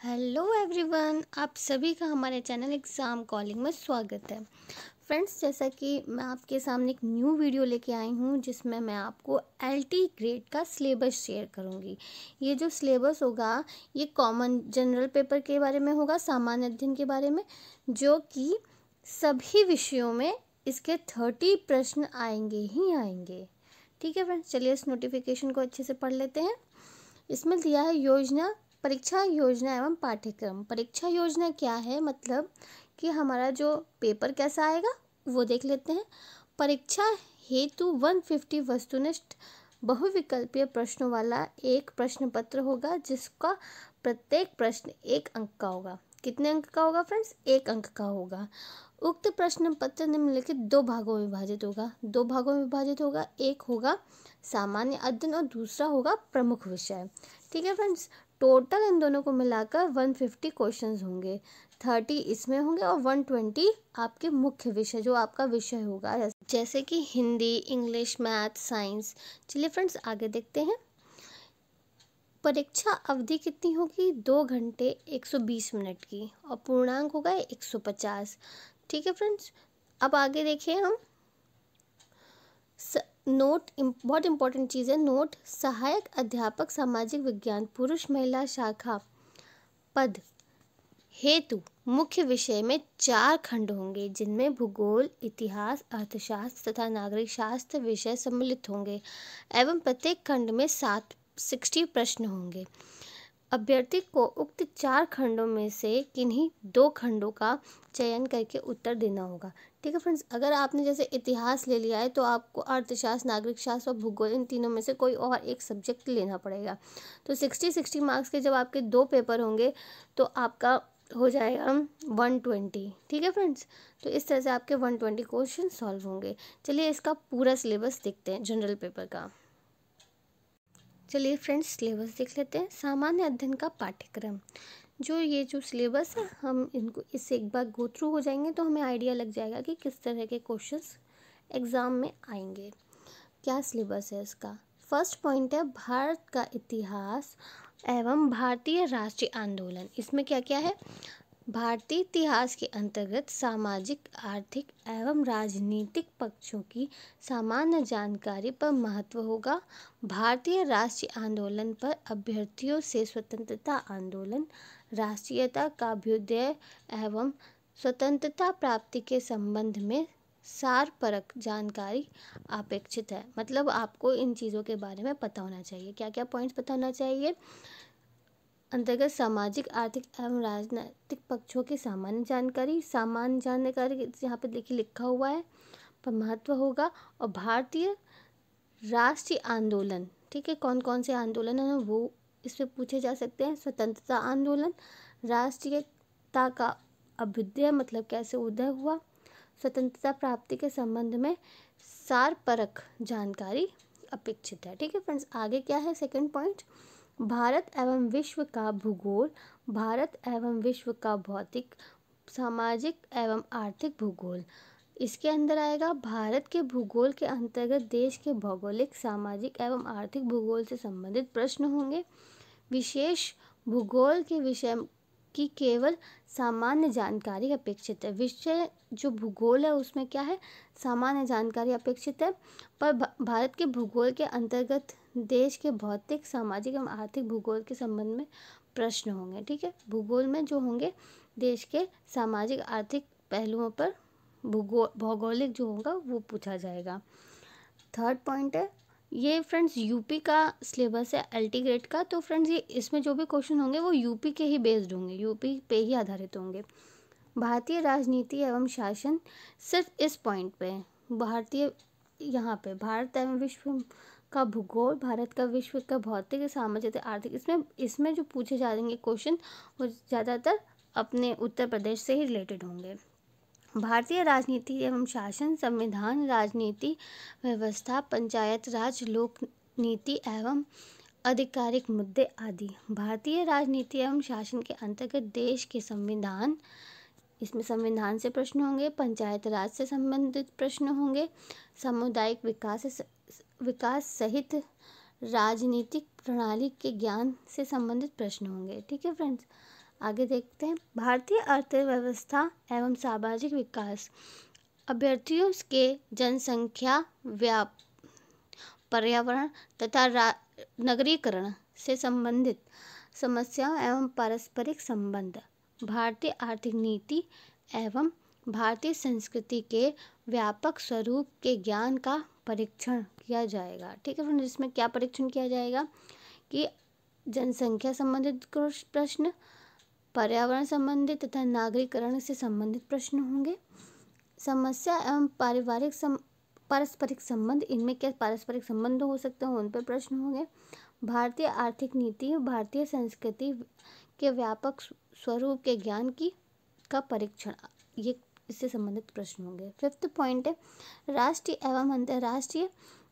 Hello everyone, आप सभी का हमारे चैनल एग्ज़ाम कॉलिंग में स्वागत है। फ्रेंड्स, जैसा कि मैं आपके सामने एक न्यू वीडियो लेके आई हूँ जिसमें मैं आपको एलटी ग्रेड का सिलेबस शेयर करूँगी। ये जो सिलेबस होगा ये कॉमन जनरल पेपर के बारे में होगा, सामान्य अध्ययन के बारे में, जो कि सभी विषयों में इसके 30 प्रश्न आएंगे ही आएंगे। ठीक है फ्रेंड्स, चलिए इस नोटिफिकेशन को अच्छे से पढ़ लेते हैं। इसमें दिया है योजना, परीक्षा योजना एवं पाठ्यक्रम। परीक्षा योजना क्या है, मतलब कि हमारा जो पेपर कैसा आएगा वो देख लेते हैं। परीक्षा हेतु 150 वस्तुनिष्ठ बहुविकल्पीय प्रश्नों वाला एक प्रश्न पत्र होगा, जिसका प्रत्येक प्रश्न 1 अंक का होगा। कितने अंक का होगा फ्रेंड्स? 1 अंक का होगा। उक्त प्रश्न पत्र निम्नलिखित 2 भागों में विभाजित होगा। 2 भागों में विभाजित होगा, एक होगा सामान्य अध्ययन और दूसरा होगा प्रमुख विषय। ठीक है फ्रेंड्स, टोटल इन दोनों को मिलाकर 150 क्वेश्चंस होंगे। 30 इसमें होंगे और 120 आपके मुख्य विषय, जो आपका विषय होगा, जैसे कि हिंदी, इंग्लिश, मैथ, साइंस। चलिए फ्रेंड्स आगे देखते हैं। परीक्षा अवधि कितनी होगी? 2 घंटे 120 मिनट की, और पूर्णांक होगा 150। ठीक है फ्रेंड्स, अब आगे देखिए हम। नोट, बहुत इंपॉर्टेंट चीज़ है नोट। सहायक अध्यापक सामाजिक विज्ञान पुरुष महिला शाखा पद हेतु मुख्य विषय में 4 खंड होंगे, जिनमें भूगोल, इतिहास, अर्थशास्त्र तथा नागरिक शास्त्र विषय सम्मिलित होंगे एवं प्रत्येक खंड में 60 प्रश्न होंगे। अभ्यर्थी को उक्त 4 खंडों में से किन्हीं 2 खंडों का चयन करके उत्तर देना होगा। ठीक है फ्रेंड्स, अगर आपने जैसे इतिहास ले लिया है तो आपको अर्थशास्त्र, नागरिक शास्त्र और भूगोल, इन तीनों में से कोई और एक सब्जेक्ट लेना पड़ेगा। तो 60 मार्क्स के जब आपके 2 पेपर होंगे तो आपका हो जाएगा 120। ठीक है फ्रेंड्स, तो इस तरह से आपके 120 क्वेश्चन सॉल्व होंगे। चलिए इसका पूरा सिलेबस देखते हैं जनरल पेपर का। चलिए फ्रेंड्स सिलेबस देख लेते हैं। सामान्य अध्ययन का पाठ्यक्रम, जो सिलेबस है हम इनको इससे एक बार गो थ्रू हो जाएंगे तो हमें आइडिया लग जाएगा कि किस तरह के क्वेश्चंस एग्ज़ाम में आएंगे। क्या सिलेबस है इसका? फर्स्ट पॉइंट है भारत का इतिहास एवं भारतीय राष्ट्रीय आंदोलन। इसमें क्या क्या है? भारतीय इतिहास के अंतर्गत सामाजिक, आर्थिक एवं राजनीतिक पक्षों की सामान्य जानकारी पर महत्व होगा। भारतीय राष्ट्रीय आंदोलन पर अभ्यर्थियों से स्वतंत्रता आंदोलन, राष्ट्रीयता का अभ्युदय एवं स्वतंत्रता प्राप्ति के संबंध में सारपरक जानकारी अपेक्षित है। मतलब आपको इन चीज़ों के बारे में पता होना चाहिए। क्या क्या पॉइंट्स पता होना चाहिए? अंतर्गत सामाजिक, आर्थिक एवं राजनीतिक पक्षों की सामान्य जानकारी यहाँ पे देखिए लिखा हुआ है, पर महत्व होगा। और भारतीय राष्ट्रीय आंदोलन, ठीक है, कौन कौन से आंदोलन हैं वो इसमें पूछे जा सकते हैं। स्वतंत्रता आंदोलन, राष्ट्रीयता का अभ्युदय मतलब कैसे उदय हुआ, स्वतंत्रता प्राप्ति के संबंध में सारपरक जानकारी अपेक्षित है। ठीक है फ्रेंड्स, आगे क्या है? सेकंड पॉइंट, भारत एवं विश्व का भूगोल, भारत एवं विश्व का भौतिक, सामाजिक एवं आर्थिक भूगोल। इसके अंदर आएगा भारत के भूगोल के अंतर्गत देश के भौगोलिक, सामाजिक एवं आर्थिक भूगोल से संबंधित प्रश्न होंगे। विशेष भूगोल के विषय की केवल सामान्य जानकारी अपेक्षित है। विषय जो भूगोल है उसमें क्या है? सामान्य जानकारी अपेक्षित है, पर भारत के भूगोल के अंतर्गत देश के भौतिक, सामाजिक एवं आर्थिक भूगोल के संबंध में प्रश्न होंगे। ठीक है, भूगोल में जो होंगे देश के सामाजिक, आर्थिक पहलुओं पर भौगोलिक जो होगा वो पूछा जाएगा। थर्ड पॉइंट है, ये फ्रेंड्स यूपी का सिलेबस है एलटी ग्रेड का। तो फ्रेंड्स ये इसमें जो भी क्वेश्चन होंगे वो यूपी के ही बेस्ड होंगे, यूपी पे ही आधारित होंगे। भारतीय राजनीति एवं शासन, सिर्फ इस पॉइंट पे भारतीय, यहाँ पे भारत एवं विश्व का भूगोल, भारत का विश्व का भौतिक, सामाजिक, आर्थिक, इसमें जो पूछे जाएंगे क्वेश्चन वो ज़्यादातर अपने उत्तर प्रदेश से ही रिलेटेड होंगे। भारतीय राजनीति एवं शासन, संविधान, राजनीति व्यवस्था, पंचायत राज, लोक नीति एवं आधिकारिक मुद्दे आदि। भारतीय राजनीति एवं शासन के अंतर्गत देश के संविधान, इसमें संविधान से प्रश्न होंगे, पंचायत राज से संबंधित प्रश्न होंगे, सामुदायिक विकास सहित राजनीतिक प्रणाली के ज्ञान से संबंधित प्रश्न होंगे। ठीक है फ्रेंड्स, आगे देखते हैं। भारतीय अर्थव्यवस्था एवं सामाजिक विकास अभ्यर्थियों के जनसंख्या, पर्यावरण तथा नगरीकरण से संबंधित समस्याओं एवं पारस्परिक संबंध, भारतीय आर्थिक नीति एवं भारतीय संस्कृति के व्यापक स्वरूप के ज्ञान का परीक्षण किया जाएगा। ठीक है फ्रेंड्स, इसमें क्या परीक्षण किया जाएगा कि जनसंख्या संबंधित प्रश्न, पर्यावरण संबंधित तथा नागरीकरण से संबंधित प्रश्न होंगे। समस्या एवं पारस्परिक संबंध, इनमें क्या पारस्परिक संबंध हो सकते हैं, उन पर प्रश्न होंगे। भारतीय आर्थिक नीति, भारतीय संस्कृति के व्यापक स्वरूप के ज्ञान का परीक्षण, ये इससे संबंधित प्रश्न होंगे। 5th पॉइंट है राष्ट्रीय एवं अंतर्राष्ट्रीय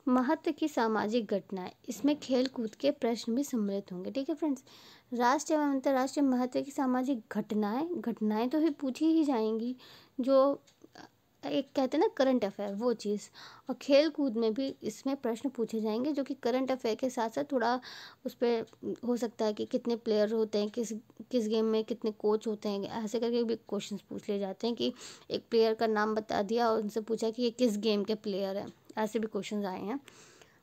महत्व की सामाजिक घटनाएं, इसमें खेल कूद के प्रश्न भी सम्मिलित होंगे। ठीक है फ्रेंड्स, राष्ट्रीय एवं अंतर्राष्ट्रीय महत्व की सामाजिक घटनाएं तो ही पूछी ही जाएंगी, जो एक कहते हैं ना करंट अफेयर, वो चीज़। और खेल कूद में भी इसमें प्रश्न पूछे जाएंगे, जो कि करंट अफेयर के साथ साथ थोड़ा उस पर हो सकता है कि कितने प्लेयर होते हैं, किस गेम में कितने कोच होते हैं, ऐसे करके भी क्वेश्चंस पूछ लिए जाते हैं कि एक प्लेयर का नाम बता दिया और उनसे पूछा कि ये किस गेम के प्लेयर हैं, ऐसे भी क्वेश्चन आए हैं।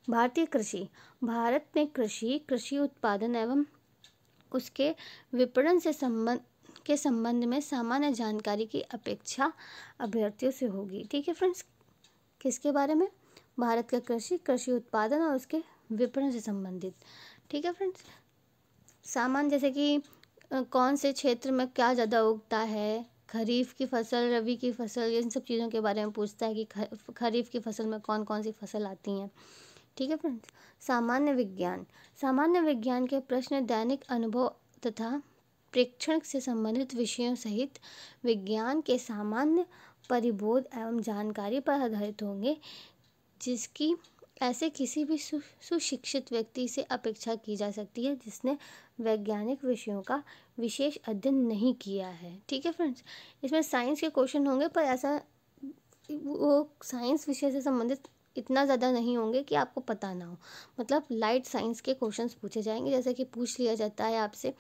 भारतीय कृषि, भारत में कृषि उत्पादन एवं उसके विपणन के संबंध में सामान्य जानकारी की अपेक्षा अभ्यर्थियों से होगी। ठीक है फ्रेंड्स, किसके बारे में? भारत का कृषि उत्पादन और उसके विपणन से संबंधित। ठीक है फ्रेंड्स, सामान्य जैसे कि कौन से क्षेत्र में क्या ज़्यादा उगता है, खरीफ की फसल, रबी की फसल, इन सब चीज़ों के बारे में पूछता है कि खरीफ की फसल में कौन कौन सी फसल आती हैं। ठीक है फ्रेंड्स, सामान्य विज्ञान के प्रश्न दैनिक अनुभव तथा प्रेक्षण से संबंधित विषयों सहित विज्ञान के सामान्य परिबोध एवं जानकारी पर आधारित होंगे, जिसकी ऐसे किसी भी सुशिक्षित व्यक्ति से अपेक्षा की जा सकती है जिसने वैज्ञानिक विषयों का विशेष अध्ययन नहीं किया है। ठीक है फ्रेंड्स, इसमें साइंस के क्वेश्चन होंगे, पर ऐसा वो साइंस विषय से संबंधित इतना ज़्यादा नहीं होंगे कि आपको पता ना हो, मतलब लाइट साइंस के क्वेश्चंस पूछे जाएंगे। जैसे कि पूछ लिया जाता है आपसे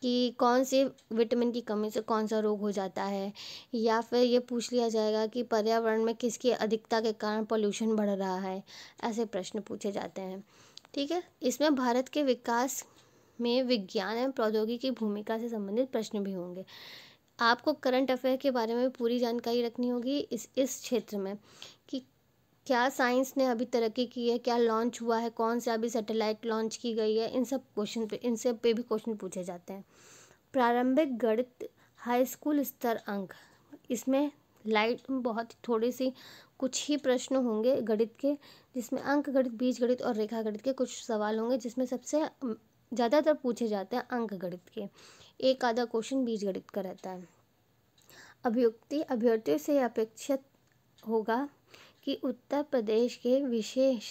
कि कौन से विटामिन की कमी से कौन सा रोग हो जाता है, या फिर ये पूछ लिया जाएगा कि पर्यावरण में किसकी अधिकता के कारण पोल्यूशन बढ़ रहा है, ऐसे प्रश्न पूछे जाते हैं। ठीक है, इसमें भारत के विकास में विज्ञान एवं प्रौद्योगिकी की भूमिका से संबंधित प्रश्न भी होंगे। आपको करंट अफेयर के बारे में पूरी जानकारी रखनी होगी इस क्षेत्र में, कि क्या साइंस ने अभी तरक्की की है, क्या लॉन्च हुआ है, कौन सा अभी सैटेलाइट लॉन्च की गई है, इन सब पे भी क्वेश्चन पूछे जाते हैं। प्रारंभिक गणित, हाई स्कूल स्तर अंक, इसमें लाइट बहुत थोड़ी सी कुछ ही प्रश्न होंगे गणित के, जिसमें अंक गणित, बीज गणित और रेखा गणित के कुछ सवाल होंगे, जिसमें सबसे ज़्यादातर पूछे जाते हैं अंक गणित के, एक आधा क्वेश्चन बीज गणित का रहता है। अभ्यर्थियों से अपेक्षित होगा कि उत्तर प्रदेश के विशेष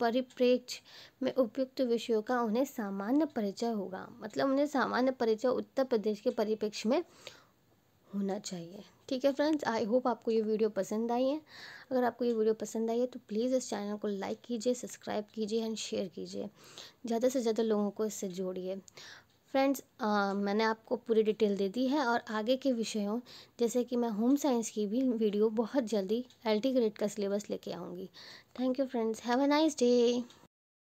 परिप्रेक्ष्य में उपयुक्त विषयों का उन्हें सामान्य परिचय होगा, मतलब उन्हें सामान्य परिचय उत्तर प्रदेश के परिप्रेक्ष्य में होना चाहिए। ठीक है फ्रेंड्स, आई होप आपको ये वीडियो पसंद आई है। अगर आपको ये वीडियो पसंद आई है तो प्लीज़ इस चैनल को लाइक कीजिए, सब्सक्राइब कीजिए एंड शेयर कीजिए, ज़्यादा से ज़्यादा लोगों को इससे जोड़िए। फ्रेंड्स, मैंने आपको पूरी डिटेल दे दी है, और आगे के विषयों जैसे कि मैं होम साइंस की भी वीडियो बहुत जल्दी LT ग्रेड का सिलेबस लेके आऊँगी। Thank you friends, have a nice day.